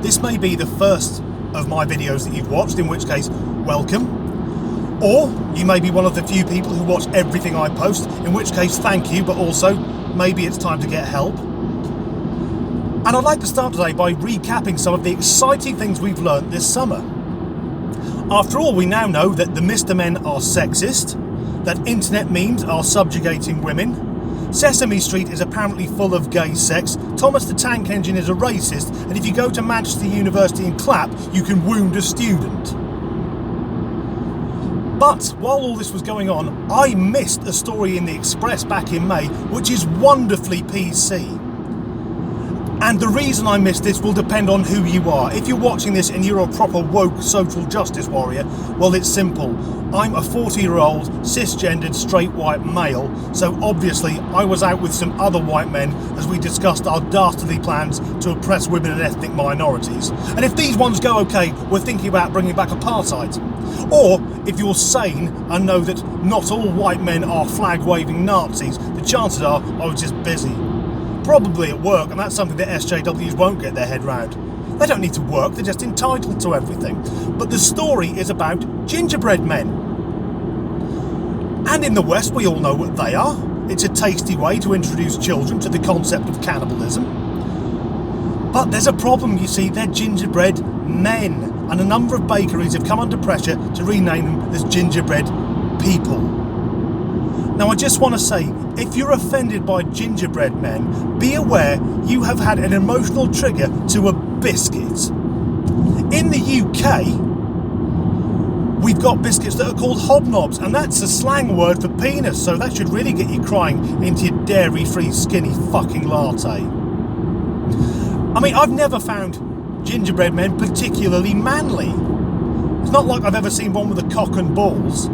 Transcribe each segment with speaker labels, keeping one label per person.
Speaker 1: this may be the first of my videos that you've watched, in which case, welcome. Or you may be one of the few people who watch everything I post, in which case, thank you, but also, maybe it's time to get help. And I'd like to start today by recapping some of the exciting things we've learnt this summer. After all, we now know that the Mr. Men are sexist, that internet memes are subjugating women, Sesame Street is apparently full of gay sex, Thomas the Tank Engine is a racist, and if you go to Manchester University and clap, you can wound a student. But while all this was going on, I missed a story in the Express back in May, which is wonderfully PC. And the reason I missed this will depend on who you are. If you're watching this and you're a proper woke social justice warrior, well, it's simple. I'm a 40-year-old, cisgendered, straight white male, so obviously I was out with some other white men as we discussed our dastardly plans to oppress women and ethnic minorities. And if these ones go okay, we're thinking about bringing back apartheid. Or, if you're sane and know that not all white men are flag-waving Nazis, the chances are I was just busy. Probably at work, and that's something that SJWs won't get their head round. They don't need to work, they're just entitled to everything. But the story is about gingerbread men. And in the West, we all know what they are. It's a tasty way to introduce children to the concept of cannibalism. But there's a problem, you see, they're gingerbread men. And a number of bakeries have come under pressure to rename them as gingerbread people. Now, I just want to say, if you're offended by gingerbread men, be aware you have had an emotional trigger to a biscuit. In the UK, we've got biscuits that are called hobnobs, and that's a slang word for penis, so that should really get you crying into your dairy-free skinny fucking latte. I mean, I've never found gingerbread men particularly manly. It's not like I've ever seen one with a cock and balls.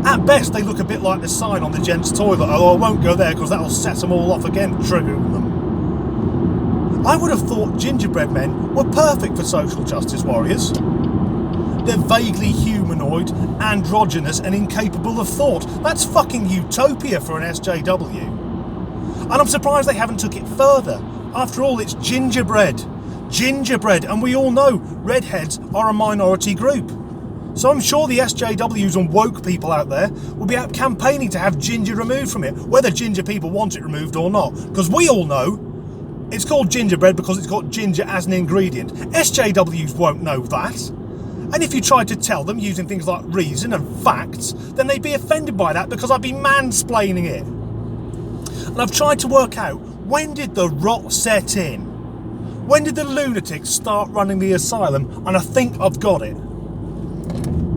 Speaker 1: At best, they look a bit like the sign on the gents' toilet, although I won't go there because that'll set them all off again, triggering them. I would have thought gingerbread men were perfect for social justice warriors. They're vaguely humanoid, androgynous, and incapable of thought. That's fucking utopia for an SJW. And I'm surprised they haven't took it further. After all, it's gingerbread. Gingerbread, and we all know redheads are a minority group. So I'm sure the SJWs and woke people out there will be out campaigning to have ginger removed from it, whether ginger people want it removed or not. Because we all know it's called gingerbread because it's got ginger as an ingredient. SJWs won't know that. And if you tried to tell them using things like reason and facts, then they'd be offended by that because I'd be mansplaining it. And I've tried to work out, when did the rot set in? When did the lunatics start running the asylum? And I think I've got it.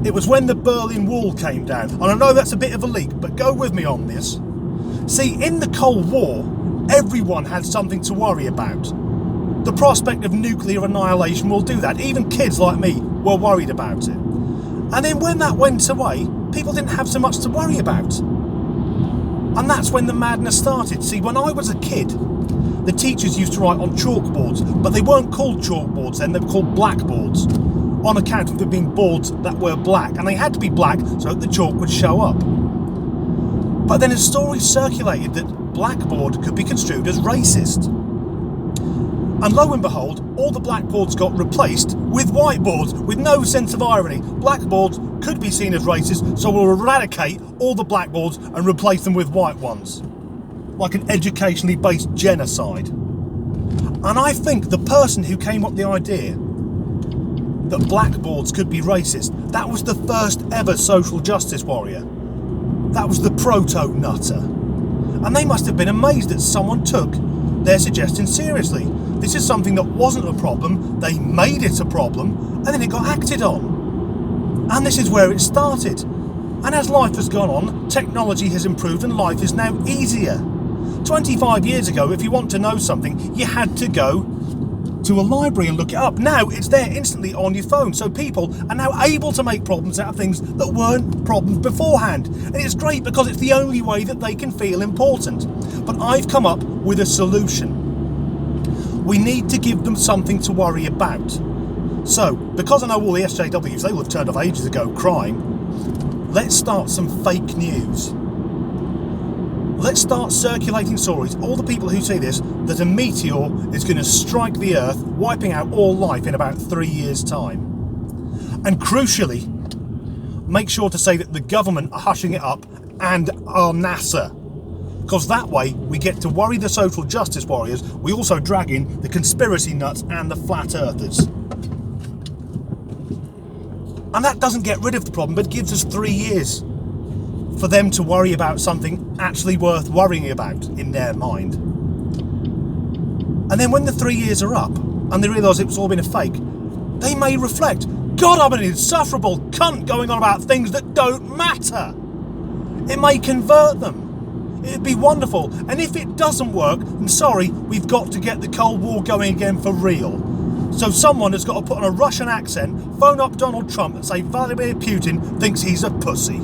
Speaker 1: It was when the Berlin Wall came down. And I know that's a bit of a leak, but go with me on this. See, in the Cold War, everyone had something to worry about. The prospect of nuclear annihilation will do that. Even kids like me were worried about it. And then when that went away, people didn't have so much to worry about. And that's when the madness started. See, when I was a kid, the teachers used to write on chalkboards, but they weren't called chalkboards then, they were called blackboards, on account of them being boards that were black, and they had to be black so that the chalk would show up. But then a story circulated that blackboard could be construed as racist. And lo and behold, all the blackboards got replaced with whiteboards, with no sense of irony. Blackboards could be seen as racist, so we'll eradicate all the blackboards and replace them with white ones. Like an educationally based genocide. And I think the person who came up with the idea that blackboards could be racist, that was the first ever social justice warrior. That was the proto-nutter. And they must have been amazed that someone took their suggestion seriously. This is something that wasn't a problem, they made it a problem, and then it got acted on. And this is where it started. And as life has gone on, technology has improved and life is now easier. 25 years ago, if you want to know something, you had to go to a library and look it up. Now it's there instantly on your phone, so people are now able to make problems out of things that weren't problems beforehand. And it's great because it's the only way that they can feel important. But I've come up with a solution. We need to give them something to worry about. So, because I know all the SJWs, they will have turned off ages ago crying, let's start some fake news. let's start circulating stories, all the people who see this, that a meteor is going to strike the Earth, wiping out all life in about 3 years' time. And crucially, make sure to say that the government are hushing it up and our NASA. Because that way we get to worry the social justice warriors, we also drag in the conspiracy nuts and the flat earthers. And that doesn't get rid of the problem, but gives us 3 years for them to worry about something actually worth worrying about in their mind. And then when the 3 years are up and they realise it's all been a fake, they may reflect, God, I'm an insufferable cunt going on about things that don't matter. It may convert them. It'd be wonderful. And if it doesn't work, then sorry, we've got to get the Cold War going again for real. So someone has got to put on a Russian accent, phone up Donald Trump and say Vladimir Putin thinks he's a pussy.